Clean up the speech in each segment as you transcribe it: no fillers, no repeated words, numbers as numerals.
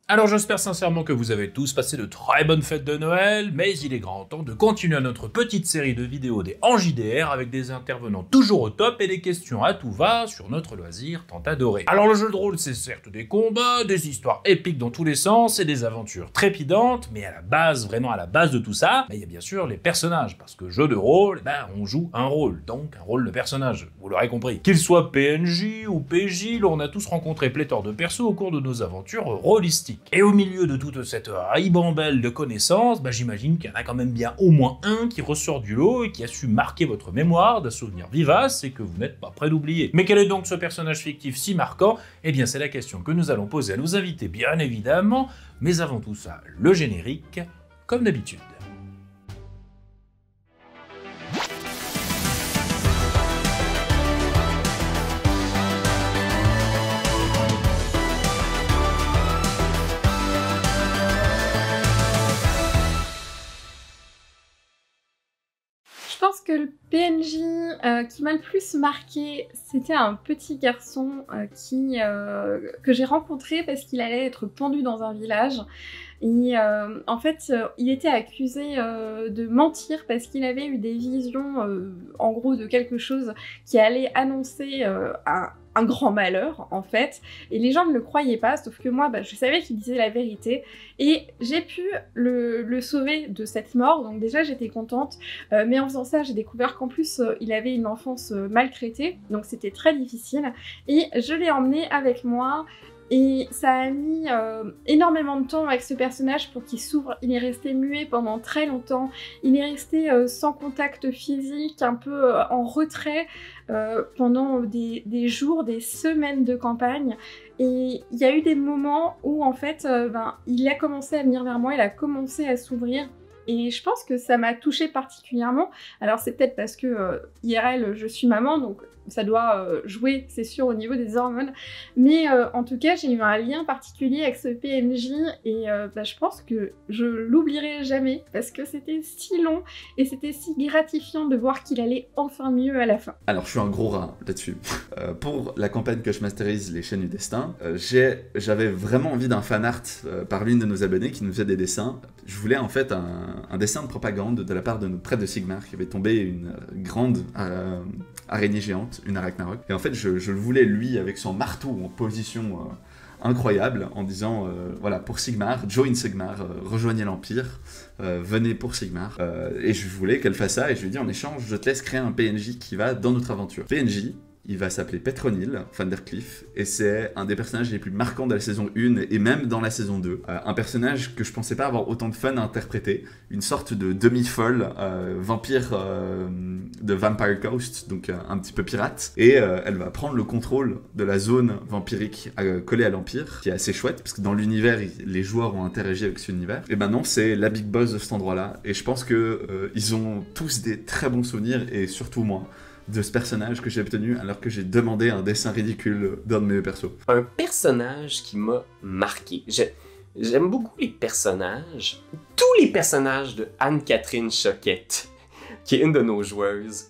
Alors j'espère sincèrement que vous avez tous passé de très bonnes fêtes de Noël, mais il est grand temps de continuer notre petite série de vidéos des JDR avec des intervenants toujours au top et des questions à tout va sur notre loisir tant adoré. Alors le jeu de rôle c'est certes des combats, des histoires épiques dans tous les sens et des aventures trépidantes, mais à la base, vraiment à la base de tout ça, il y a bien sûr les personnages, parce que jeu de rôle, on joue un rôle, donc un rôle de personnage, vous l'aurez compris. Qu'il soit PNJ ou PJ, on a tous rencontré pléthore de persos au cours de nos aventures rôlistiques. Et au milieu de toute cette ribambelle de connaissances, j'imagine qu'il y en a quand même bien au moins un qui ressort du lot et qui a su marquer votre mémoire d'un souvenir vivace et que vous n'êtes pas prêt d'oublier. Mais quel est donc ce personnage fictif si marquant? Eh bien c'est la question que nous allons poser à nos invités bien évidemment, mais avant tout ça, le générique, comme d'habitude. Je pense que le PNJ qui m'a le plus marqué, c'était un petit garçon que j'ai rencontré parce qu'il allait être pendu dans un village. Et en fait, il était accusé de mentir parce qu'il avait eu des visions, en gros, de quelque chose qui allait annoncer un grand malheur, en fait. Et les gens ne le croyaient pas, sauf que moi, je savais qu'il disait la vérité. Et j'ai pu le sauver de cette mort, donc déjà, j'étais contente. Mais en faisant ça, j'ai découvert qu'en plus, il avait une enfance maltraitée, donc c'était très difficile. Et je l'ai emmené avec moi. Et ça a mis énormément de temps avec ce personnage pour qu'il s'ouvre. Il est resté muet pendant très longtemps. Il est resté sans contact physique, un peu en retrait pendant des jours, des semaines de campagne. Et il y a eu des moments où en fait, il a commencé à venir vers moi, il a commencé à s'ouvrir. Et je pense que ça m'a touchée particulièrement. Alors c'est peut-être parce que IRL, je suis maman, donc ça doit jouer, c'est sûr, au niveau des hormones. Mais en tout cas, j'ai eu un lien particulier avec ce PNJ et je pense que je l'oublierai jamais parce que c'était si long et c'était si gratifiant de voir qu'il allait enfin mieux à la fin. Alors, je suis un gros rat là-dessus. Pour la campagne que je masterise, Les Chaînes du Destin, j'avais vraiment envie d'un fanart par l'une de nos abonnées qui nous faisait des dessins. Je voulais en fait un dessin de propagande de la part de notre prêtre de Sigmar qui avait tombé une grande araignée géante, une Arachnarok. Et en fait, je le voulais lui avec son marteau en position incroyable en disant voilà, pour Sigmar, join Sigmar, rejoignez l'Empire, venez pour Sigmar. Et je voulais qu'elle fasse ça et je lui ai dit en échange, je te laisse créer un PNJ qui va dans notre aventure. PNJ, il va s'appeler Petronil Vandercliff, et c'est un des personnages les plus marquants de la saison 1 et même dans la saison 2. Un personnage que je pensais pas avoir autant de fun à interpréter, une sorte de demi-folle vampire de Vampire Coast, donc un petit peu pirate, et elle va prendre le contrôle de la zone vampirique collée à l'Empire, qui est assez chouette, parce que dans l'univers, les joueurs ont interagi avec cet univers. Et maintenant, c'est la big boss de cet endroit-là, et je pense que ils ont tous des très bons souvenirs, et surtout moi, de ce personnage que j'ai obtenu alors que j'ai demandé un dessin ridicule d'un de mes persos. Un personnage qui m'a marqué. J'aime beaucoup les personnages. Tous les personnages de Anne-Catherine Choquette, qui est une de nos joueuses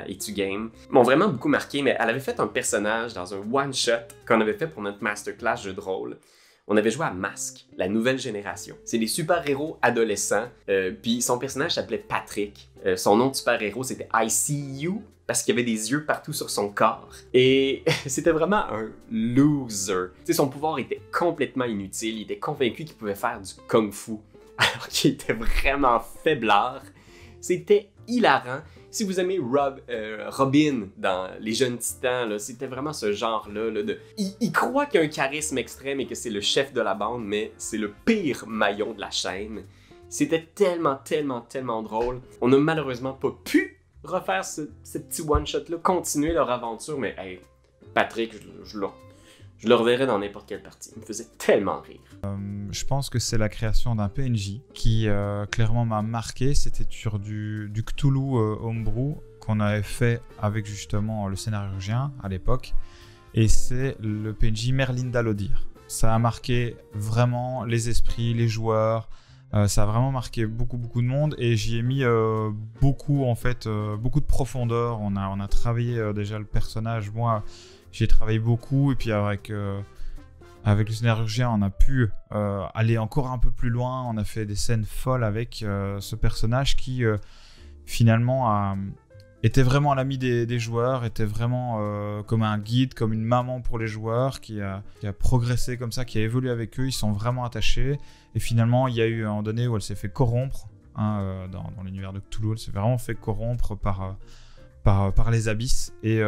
Etu Game, m'ont vraiment beaucoup marqué, mais elle avait fait un personnage dans un one-shot qu'on avait fait pour notre masterclass jeu de rôle. On avait joué à Masque, la nouvelle génération. C'est des super-héros adolescents, puis son personnage s'appelait Patrick. Son nom de super-héros, c'était I See You, parce qu'il y avait des yeux partout sur son corps. Et c'était vraiment un loser. Tu sais, son pouvoir était complètement inutile, il était convaincu qu'il pouvait faire du kung-fu, alors qu'il était vraiment faiblard. C'était hilarant. Si vous aimez Robin dans Les Jeunes Titans, c'était vraiment ce genre-là. Il croit qu'il a un charisme extrême et que c'est le chef de la bande, mais c'est le pire maillon de la chaîne. C'était tellement, tellement, tellement drôle. On n'a malheureusement pas pu refaire ce petit one-shot-là, continuer leur aventure, mais hey, Patrick, je le reverrai dans n'importe quelle partie. Il me faisait tellement rire. Je pense que c'est la création d'un PNJ qui clairement m'a marqué. C'était sur du Cthulhu Homebrew qu'on avait fait avec justement le scénarien à l'époque. Et c'est le PNJ Merlinda Lodir. Ça a marqué vraiment les esprits, les joueurs. Ça a vraiment marqué beaucoup de monde et j'y ai mis beaucoup de profondeur. On a travaillé déjà le personnage. Moi, j'ai travaillé beaucoup et puis avec Avec le scénarurgien, on a pu aller encore un peu plus loin. On a fait des scènes folles avec ce personnage qui finalement était vraiment l'ami des joueurs, était vraiment comme un guide, comme une maman pour les joueurs, qui a progressé comme ça, qui a évolué avec eux. Ils sont vraiment attachés. Et finalement, il y a eu un moment donné où elle s'est fait corrompre dans l'univers de Cthulhu. Elle s'est vraiment fait corrompre par les abysses. Et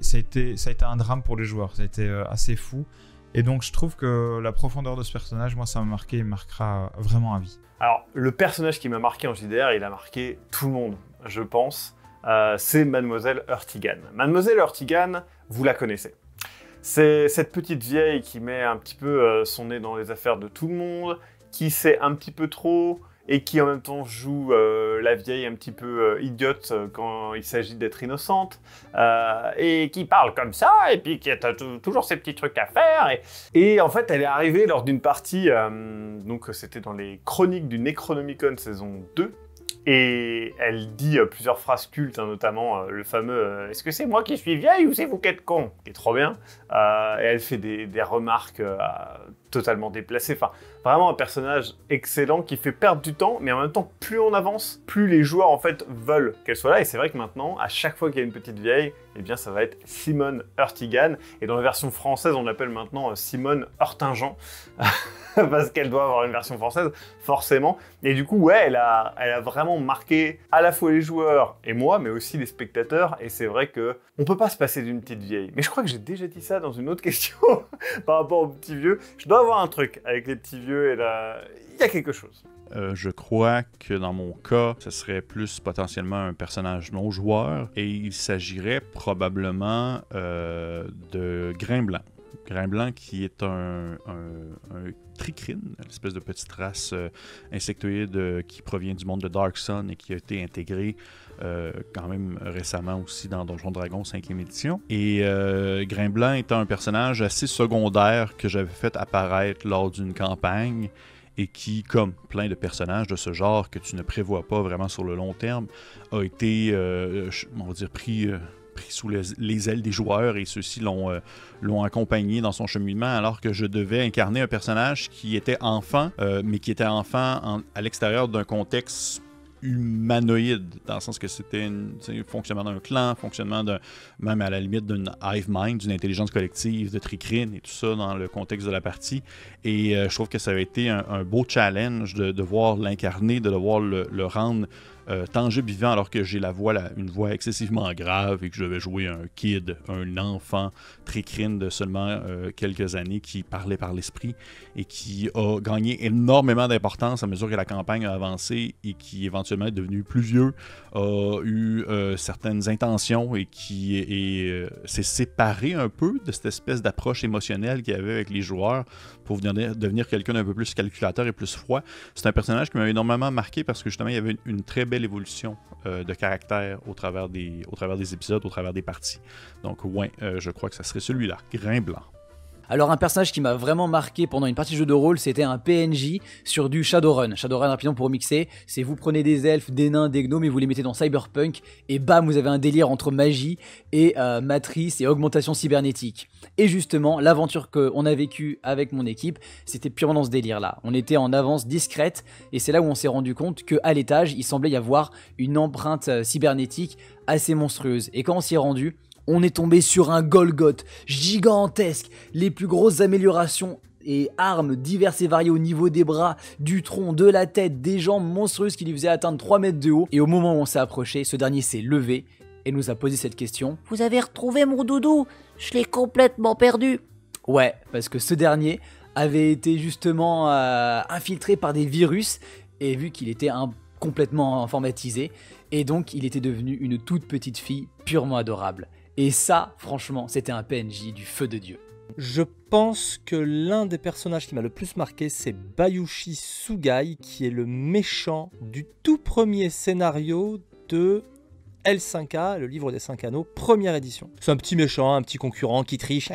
ça a été un drame pour les joueurs. Ça a été assez fou. Et donc, je trouve que la profondeur de ce personnage, moi, ça m'a marqué et me marquera vraiment à vie. Alors, le personnage qui m'a marqué en JDR, il a marqué tout le monde, je pense. C'est Mademoiselle Urtigan. Mademoiselle Urtigan, vous la connaissez. C'est cette petite vieille qui met un petit peu son nez dans les affaires de tout le monde, qui sait un petit peu trop, et qui en même temps joue la vieille un petit peu idiote quand il s'agit d'être innocente, et qui parle comme ça, et puis qui a toujours ses petits trucs à faire. Et en fait, elle est arrivée lors d'une partie, donc c'était dans les chroniques du Necronomicon saison 2, et elle dit plusieurs phrases cultes, notamment le fameux « Est-ce que c'est moi qui suis vieille ou c'est vous qui êtes con ?» qui est trop bien. Et elle fait des remarques totalement déplacées. Enfin, vraiment un personnage excellent qui fait perdre du temps, mais en même temps, plus on avance, plus les joueurs en fait veulent qu'elle soit là. Et c'est vrai que maintenant, à chaque fois qu'il y a une petite vieille, eh bien ça va être Simone Urtigan. Et dans la version française, on l'appelle maintenant Simone Urtingen. Parce qu'elle doit avoir une version française, forcément. Et du coup, ouais, elle a vraiment marqué à la fois les joueurs et moi, mais aussi les spectateurs. Et c'est vrai que on peut pas se passer d'une petite vieille. Mais je crois que j'ai déjà dit ça dans une autre question par rapport aux petits vieux. Je dois avoir un truc avec les petits vieux et là, il y a quelque chose. Je crois que dans mon cas, ce serait plus potentiellement un personnage non-joueur et il s'agirait probablement de Grimblanc. Grimblanc qui est un tricrine, une espèce de petite race insectoïde qui provient du monde de Dark Sun et qui a été intégré quand même récemment aussi dans Donjon Dragon 5e édition. Et Grimblanc est un personnage assez secondaire que j'avais fait apparaître lors d'une campagne et qui, comme plein de personnages de ce genre que tu ne prévois pas vraiment sur le long terme, a été, on va dire, pris sous les ailes des joueurs et ceux-ci l'ont accompagné dans son cheminement alors que je devais incarner un personnage qui était enfant, mais qui était enfant à l'extérieur d'un contexte humanoïde, dans le sens que c'était un fonctionnement d'un clan, fonctionnement même à la limite d'une hive mind, d'une intelligence collective, de tricrine et tout ça dans le contexte de la partie. Et je trouve que ça avait été un beau challenge de devoir l'incarner, de devoir le rendre tangible, vivant, alors que j'ai une voix excessivement grave et que je devais jouer un kid, un enfant tricrine de seulement quelques années qui parlait par l'esprit et qui a gagné énormément d'importance à mesure que la campagne a avancé et qui éventuellement est devenu plus vieux, a eu certaines intentions et qui s'est séparé un peu de cette espèce d'approche émotionnelle qu'il y avait avec les joueurs pour devenir quelqu'un d'un peu plus calculateur et plus froid. C'est un personnage qui m'avait énormément marqué parce que justement il y avait une très belle évolution de caractère au travers des épisodes, au travers des parties. Donc ouais, je crois que ça serait celui-là, Grimblanc. Alors un personnage qui m'a vraiment marqué pendant une partie de jeu de rôle, c'était un PNJ sur du Shadowrun. Shadowrun, rapidement pour mixer, c'est vous prenez des elfes, des nains, des gnomes et vous les mettez dans Cyberpunk et bam, vous avez un délire entre magie et matrice et augmentation cybernétique. Et justement, l'aventure qu'on a vécue avec mon équipe, c'était purement dans ce délire-là. On était en avance discrète et c'est là où on s'est rendu compte qu'à l'étage, il semblait y avoir une empreinte cybernétique assez monstrueuse. Et quand on s'y est rendu, on est tombé sur un Golgoth gigantesque, les plus grosses améliorations et armes diverses et variées au niveau des bras, du tronc, de la tête, des jambes monstrueuses qui lui faisaient atteindre 3 mètres de haut. Et au moment où on s'est approché, ce dernier s'est levé et nous a posé cette question. Vous avez retrouvé mon doudou? Je l'ai complètement perdu. Ouais, parce que ce dernier avait été justement infiltré par des virus et vu qu'il était complètement informatisé, et donc il était devenu une toute petite fille purement adorable. Et ça, franchement, c'était un PNJ du feu de Dieu. Je pense que l'un des personnages qui m'a le plus marqué, c'est Bayushi Sugai, qui est le méchant du tout premier scénario de L5A, le livre des 5 anneaux, première édition. C'est un petit méchant, un petit concurrent qui triche,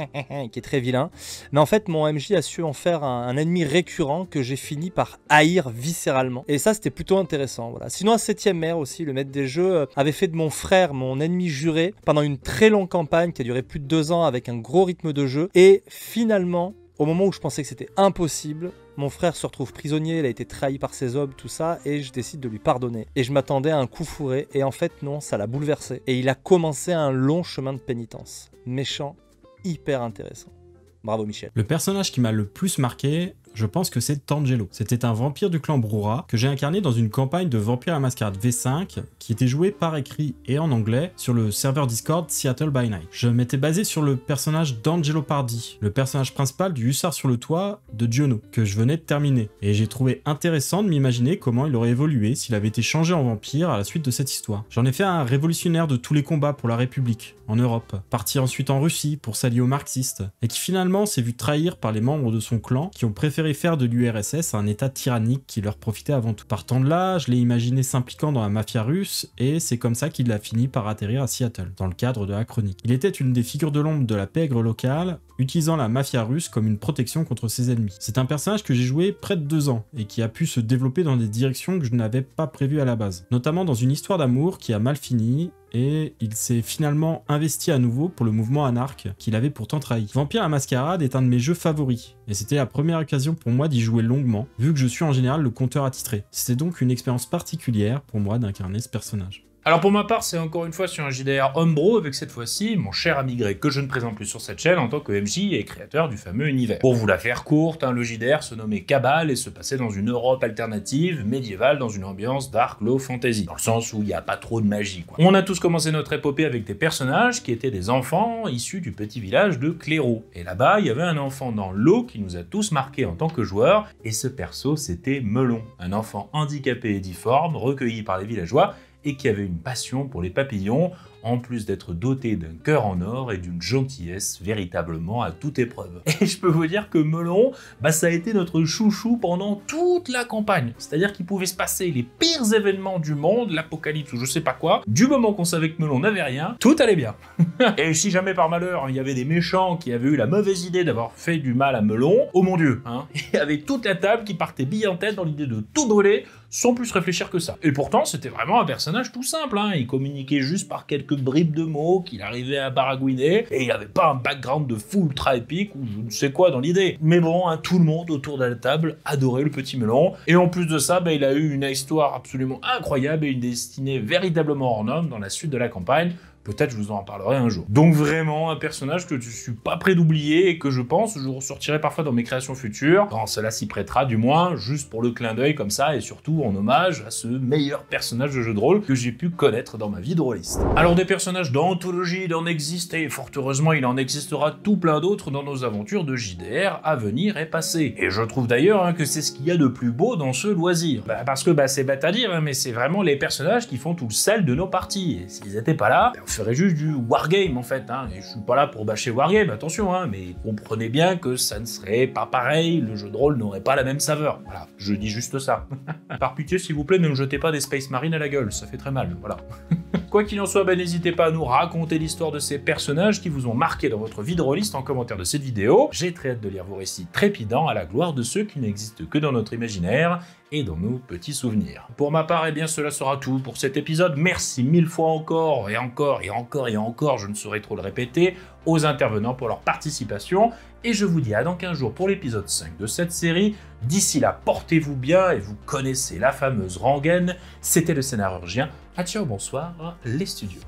qui est très vilain. Mais en fait, mon MJ a su en faire un ennemi récurrent que j'ai fini par haïr viscéralement. Et ça, c'était plutôt intéressant. Voilà. Sinon, à 7ème mer aussi, le maître des jeux avait fait de mon frère mon ennemi juré pendant une très longue campagne qui a duré plus de 2 ans avec un gros rythme de jeu. Et finalement, Au moment où je pensais que c'était impossible, mon frère se retrouve prisonnier, il a été trahi par ses hommes, tout ça, et je décide de lui pardonner. Et je m'attendais à un coup fourré, et en fait non, ça l'a bouleversé. Et il a commencé un long chemin de pénitence. Méchant, hyper intéressant. Bravo Michel. Le personnage qui m'a le plus marqué, je pense que c'est Tangelo. C'était un vampire du clan Brura que j'ai incarné dans une campagne de Vampire la Mascarade V5 qui était jouée par écrit et en anglais sur le serveur Discord Seattle by Night. Je m'étais basé sur le personnage d'Angelo Pardi, le personnage principal du Hussard sur le toit de Giono, que je venais de terminer. Et j'ai trouvé intéressant de m'imaginer comment il aurait évolué s'il avait été changé en vampire à la suite de cette histoire. J'en ai fait un révolutionnaire de tous les combats pour la République, en Europe, parti ensuite en Russie pour s'allier aux marxistes, et qui finalement s'est vu trahir par les membres de son clan qui ont préféré faire de l'URSS un état tyrannique qui leur profitait avant tout. Partant de là, je l'ai imaginé s'impliquant dans la mafia russe et c'est comme ça qu'il a fini par atterrir à Seattle, dans le cadre de la chronique. Il était une des figures de l'ombre de la pègre locale, utilisant la mafia russe comme une protection contre ses ennemis. C'est un personnage que j'ai joué près de 2 ans et qui a pu se développer dans des directions que je n'avais pas prévues à la base, notamment dans une histoire d'amour qui a mal fini et il s'est finalement investi à nouveau pour le mouvement anarque qu'il avait pourtant trahi. Vampire la Mascarade est un de mes jeux favoris, et c'était la première occasion pour moi d'y jouer longuement, vu que je suis en général le compteur attitré. C'était donc une expérience particulière pour moi d'incarner ce personnage. Alors pour ma part, c'est encore une fois sur un JDR Homebrew, avec cette fois-ci mon cher ami Greg, que je ne présente plus sur cette chaîne en tant que MJ et créateur du fameux univers. Pour vous la faire courte, le JDR se nommait Cabal et se passait dans une Europe alternative, médiévale, dans une ambiance dark low fantasy, dans le sens où il n'y a pas trop de magie, quoi. On a tous commencé notre épopée avec des personnages qui étaient des enfants issus du petit village de Clairaut. Et là-bas, il y avait un enfant dans l'eau qui nous a tous marqués en tant que joueurs, et ce perso, c'était Melon, un enfant handicapé et difforme, recueilli par les villageois, et qui avait une passion pour les papillons, en plus d'être doté d'un cœur en or et d'une gentillesse véritablement à toute épreuve. Et je peux vous dire que Melon, ça a été notre chouchou pendant toute la campagne. C'est-à-dire qu'il pouvait se passer les pires événements du monde, l'apocalypse ou je sais pas quoi, du moment qu'on savait que Melon n'avait rien, tout allait bien. Et si jamais par malheur, il y avait des méchants qui avaient eu la mauvaise idée d'avoir fait du mal à Melon, oh mon dieu, il y avait toute la table qui partait bille en tête dans l'idée de tout brûler, sans plus réfléchir que ça. Et pourtant, c'était vraiment un personnage tout simple, il communiquait juste par quelques bribes de mots qu'il arrivait à baragouiner, et il n'avait pas un background de fou ultra épique ou je ne sais quoi dans l'idée. Mais bon, tout le monde autour de la table adorait le petit Melon, et en plus de ça, il a eu une histoire absolument incroyable et une destinée véritablement hors norme dans la suite de la campagne. Peut-être je vous en parlerai un jour. Donc vraiment un personnage que je suis pas prêt d'oublier et que je pense je ressortirai parfois dans mes créations futures, quand cela s'y prêtera du moins, juste pour le clin d'œil comme ça et surtout en hommage à ce meilleur personnage de jeu de rôle que j'ai pu connaître dans ma vie de rôliste. Alors des personnages d'anthologie, il en existe et fort heureusement il en existera tout plein d'autres dans nos aventures de JDR à venir et passées. Et je trouve d'ailleurs que c'est ce qu'il y a de plus beau dans ce loisir. Parce que c'est bête à dire, mais c'est vraiment les personnages qui font tout le sel de nos parties. Et s'ils étaient pas là, on ferait juste du wargame en fait, et je suis pas là pour bâcher wargame, attention, mais comprenez bien que ça ne serait pas pareil, le jeu de rôle n'aurait pas la même saveur. Voilà, je dis juste ça. Par pitié, s'il vous plaît, ne me jetez pas des Space Marines à la gueule, ça fait très mal, voilà. Quoi qu'il en soit, n'hésitez pas à nous raconter l'histoire de ces personnages qui vous ont marqué dans votre vie de rôliste en commentaire de cette vidéo. J'ai très hâte de lire vos récits trépidants à la gloire de ceux qui n'existent que dans notre imaginaire et dans nos petits souvenirs. Pour ma part, cela sera tout pour cet épisode. Merci 1000 fois encore, et encore, et encore, et encore, je ne saurais trop le répéter, aux intervenants pour leur participation. Et je vous dis à dans 15 jours pour l'épisode 5 de cette série. D'ici là, portez-vous bien et vous connaissez la fameuse rengaine. C'était le Scénarurgien. À ciao, bonsoir, les studios.